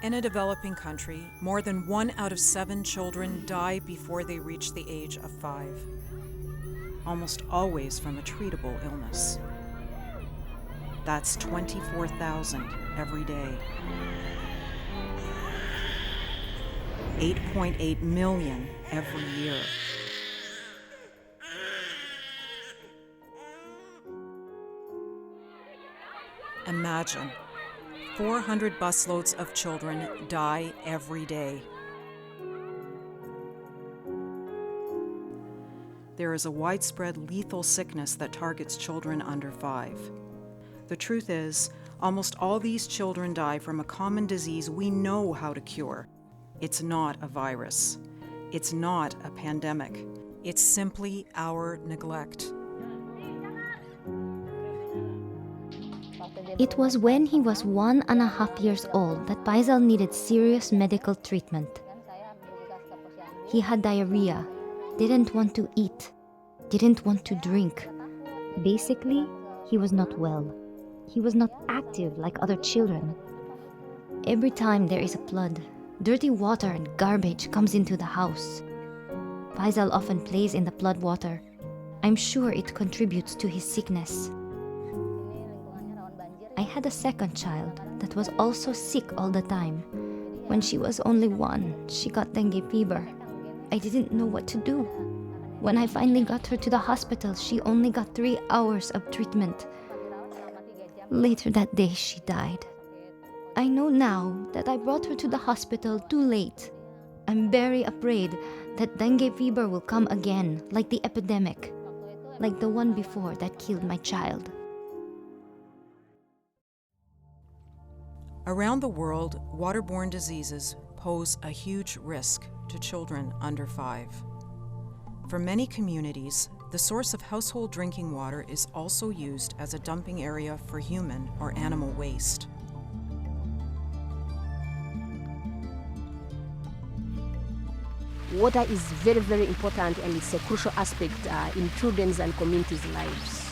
In a developing country, more than 1 out of 7 children die before they reach the age of 5, almost always from a treatable illness. That's 24,000 every day. 8.8 million every year. Imagine, 400 busloads of children die every day. There is a widespread lethal sickness that targets children under 5. The truth is, almost all these children die from a common disease we know how to cure. It's not a virus. It's not a pandemic. It's simply our neglect. It was when he was 1.5 years old that Faisal needed serious medical treatment. He had diarrhea, didn't want to eat, didn't want to drink. Basically, he was not well. He was not active like other children. Every time there is a flood, dirty water and garbage comes into the house. Faisal often plays in the flood water. I'm sure it contributes to his sickness. I had a second child that was also sick all the time. When she was only 1, she got dengue fever. I didn't know what to do. When I finally got her to the hospital, she only got 3 hours of treatment. Later that day, she died. I know now that I brought her to the hospital too late. I'm very afraid that dengue fever will come again, like the epidemic, like the one before that killed my child. Around the world, waterborne diseases pose a huge risk to children under 5. For many communities, the source of household drinking water is also used as a dumping area for human or animal waste. Water is very, very important, and it's a crucial aspect in children's and communities' lives,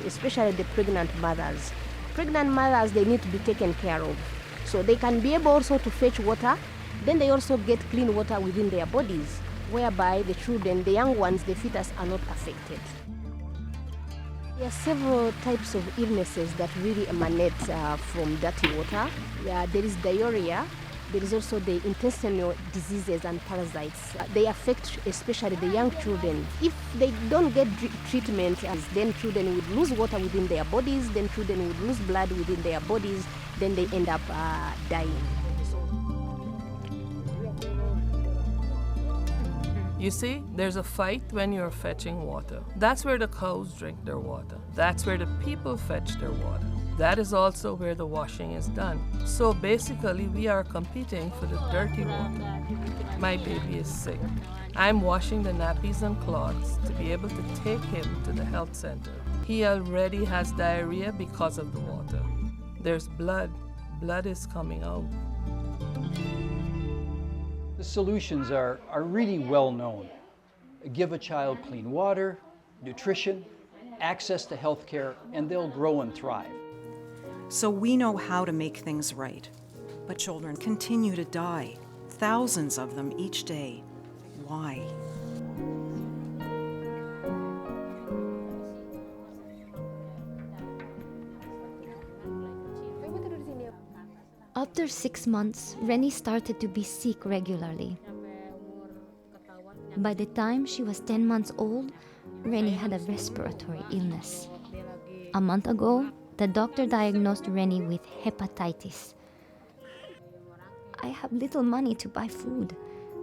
especially the pregnant mothers. Pregnant mothers, they need to be taken care of. So they can be able also to fetch water, then they also get clean water within their bodies, whereby the children, the young ones, the fetus are not affected. There are several types of illnesses that really emanate from dirty water. There is diarrhea. There is also the intestinal diseases and parasites. They affect especially the young children. If they don't get treatment, then children would lose water within their bodies, then children would lose blood within their bodies, then they end up dying. You see, there's a fight when you're fetching water. That's where the cows drink their water. That's where the people fetch their water. That is also where the washing is done. So basically, we are competing for the dirty water. My baby is sick. I'm washing the nappies and cloths to be able to take him to the health center. He already has diarrhea because of the water. There's blood. Blood is coming out. The solutions are really well known. Give a child clean water, nutrition, access to health care, and they'll grow and thrive. So we know how to make things right. But children continue to die, thousands of them each day. Why? After 6 months, Rennie started to be sick regularly. By the time she was 10 months old, Rennie had a respiratory illness. A month ago, the doctor diagnosed Rennie with hepatitis. I have little money to buy food.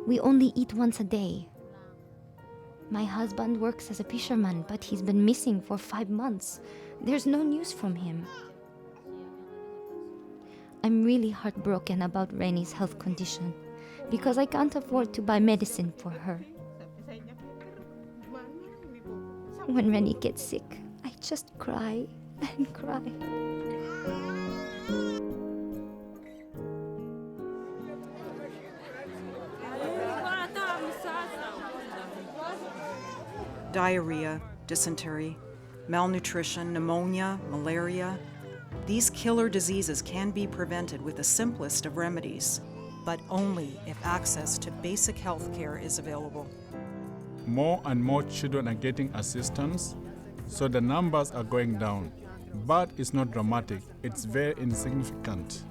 We only eat once a day. My husband works as a fisherman, but he's been missing for 5 months. There's no news from him. I'm really heartbroken about Rennie's health condition because I can't afford to buy medicine for her. When Rennie gets sick, I just cry and cry. Diarrhea, dysentery, malnutrition, pneumonia, malaria. These killer diseases can be prevented with the simplest of remedies, but only if access to basic health care is available. More and more children are getting assistance, so the numbers are going down. But it's not dramatic, it's very insignificant.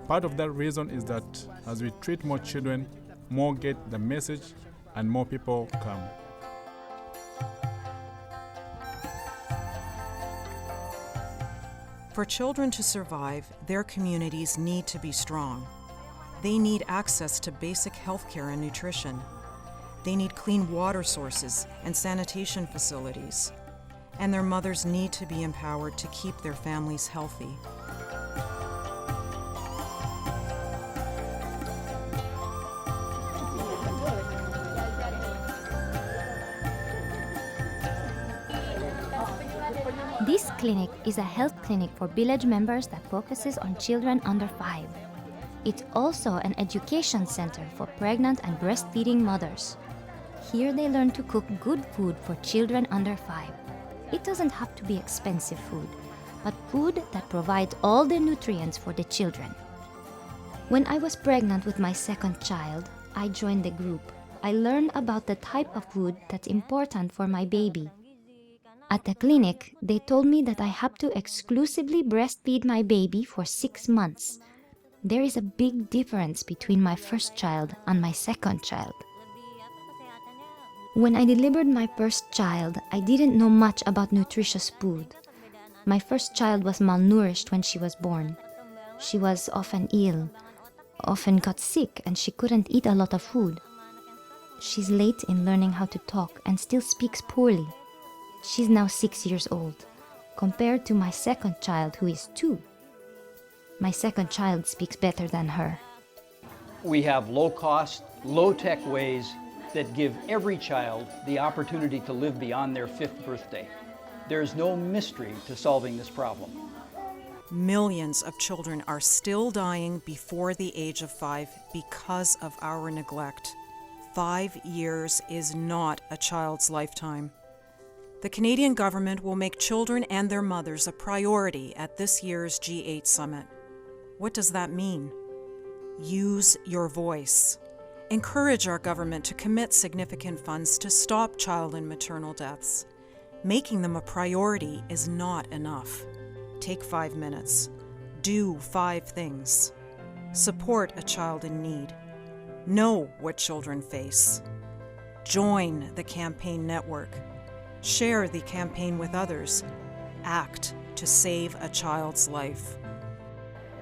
Part of that reason is that as we treat more children, more get the message and more people come. For children to survive, their communities need to be strong. They need access to basic health care and nutrition. They need clean water sources and sanitation facilities. And their mothers need to be empowered to keep their families healthy. This clinic is a health clinic for village members that focuses on children under 5. It's also an education center for pregnant and breastfeeding mothers. Here they learn to cook good food for children under 5. It doesn't have to be expensive food, but food that provides all the nutrients for the children. When I was pregnant with my second child, I joined the group. I learned about the type of food that's important for my baby. At the clinic, they told me that I have to exclusively breastfeed my baby for 6 months. There is a big difference between my first child and my second child. When I delivered my first child, I didn't know much about nutritious food. My first child was malnourished when she was born. She was often ill, often got sick, and she couldn't eat a lot of food. She's late in learning how to talk and still speaks poorly. She's now 6 years old, compared to my second child who is 2. My second child speaks better than her. We have low-cost, low-tech ways that give every child the opportunity to live beyond their 5th birthday. There's no mystery to solving this problem. Millions of children are still dying before the age of 5 because of our neglect. 5 years is not a child's lifetime. The Canadian government will make children and their mothers a priority at this year's G8 summit. What does that mean? Use your voice. Encourage our government to commit significant funds to stop child and maternal deaths. Making them a priority is not enough. Take 5 minutes. Do 5 things. Support a child in need. Know what children face. Join the campaign network. Share the campaign with others. Act to save a child's life.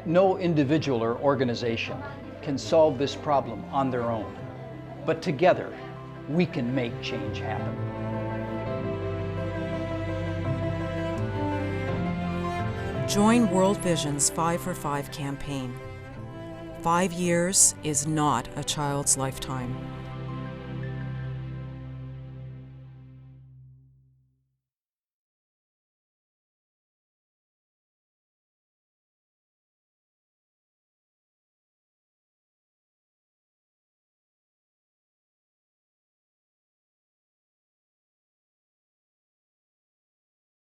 No individual or organization can solve this problem on their own, but together we can make change happen. Join World Vision's 5 for 5 campaign. 5 years is not a child's lifetime.